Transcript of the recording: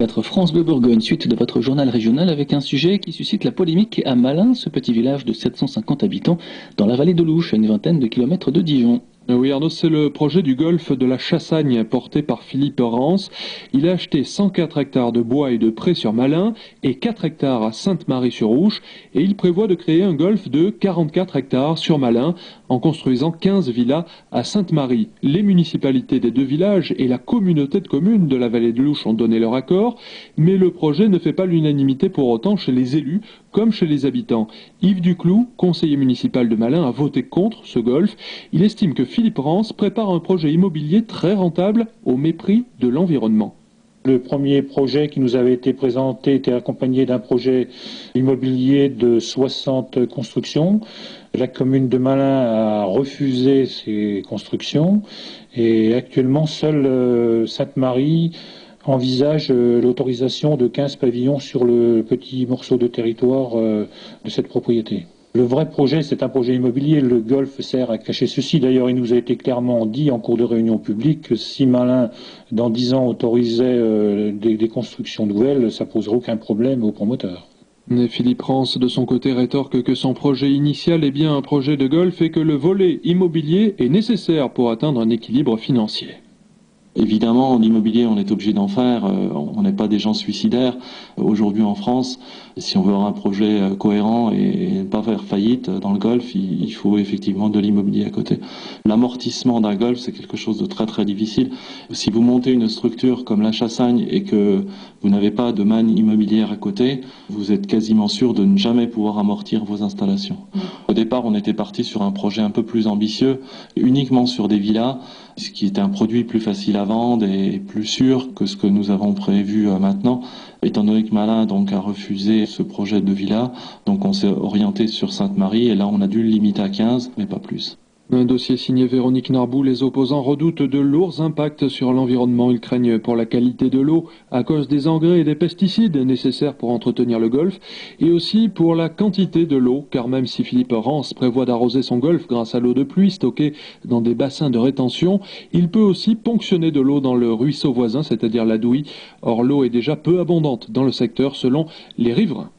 24 France Bleu Bourgogne, suite de votre journal régional avec un sujet qui suscite la polémique à Malin, ce petit village de 750 habitants dans la vallée de l'Ouche, à une vingtaine de kilomètres de Dijon. Oui Arnaud, c'est le projet du golfe de la Chassagne porté par Philippe Rance. Il a acheté 104 hectares de bois et de prés sur Malin et 4 hectares à Sainte-Marie-sur-Ouche et il prévoit de créer un golfe de 44 hectares sur Malin en construisant 15 villas à Sainte-Marie. Les municipalités des deux villages et la communauté de communes de la vallée de l'Ouche ont donné leur accord, mais le projet ne fait pas l'unanimité pour autant chez les élus comme chez les habitants. Yves Duclou, conseiller municipal de Malin, a voté contre ce golfe. Il estime que Philippe Rance prépare un projet immobilier très rentable au mépris de l'environnement. Le premier projet qui nous avait été présenté était accompagné d'un projet immobilier de 60 constructions. La commune de Malin a refusé ces constructions et actuellement seule Sainte-Marie envisage l'autorisation de 15 pavillons sur le petit morceau de territoire de cette propriété. Le vrai projet, c'est un projet immobilier. Le golfe sert à cacher ceci. D'ailleurs, il nous a été clairement dit en cours de réunion publique que si Malin, dans 10 ans, autorisait des constructions nouvelles, ça ne poserait aucun problème aux promoteurs. Mais Philippe Rance, de son côté, rétorque que son projet initial est bien un projet de golf et que le volet immobilier est nécessaire pour atteindre un équilibre financier. Évidemment, en immobilier, on est obligé d'en faire. On n'est pas des gens suicidaires. Aujourd'hui en France, si on veut avoir un projet cohérent et ne pas faire faillite dans le golf, il faut effectivement de l'immobilier à côté. L'amortissement d'un golf, c'est quelque chose de très très difficile. Si vous montez une structure comme la Chassagne et que vous n'avez pas de manne immobilière à côté, vous êtes quasiment sûr de ne jamais pouvoir amortir vos installations. Au départ, on était parti sur un projet un peu plus ambitieux, uniquement sur des villas, ce qui était un produit plus facile à vendre et plus sûr que ce que nous avons prévu maintenant. Étant donné que Malin donc a refusé ce projet de villa, donc on s'est orienté sur Sainte-Marie et là on a dû le limiter à 15, mais pas plus. Un dossier signé Véronique Narbou, les opposants redoutent de lourds impacts sur l'environnement. Ils craignent pour la qualité de l'eau à cause des engrais et des pesticides nécessaires pour entretenir le golfe et aussi pour la quantité de l'eau, car même si Philippe Rance prévoit d'arroser son golfe grâce à l'eau de pluie stockée dans des bassins de rétention, il peut aussi ponctionner de l'eau dans le ruisseau voisin, c'est-à-dire la Douy. Or l'eau est déjà peu abondante dans le secteur selon les riverains.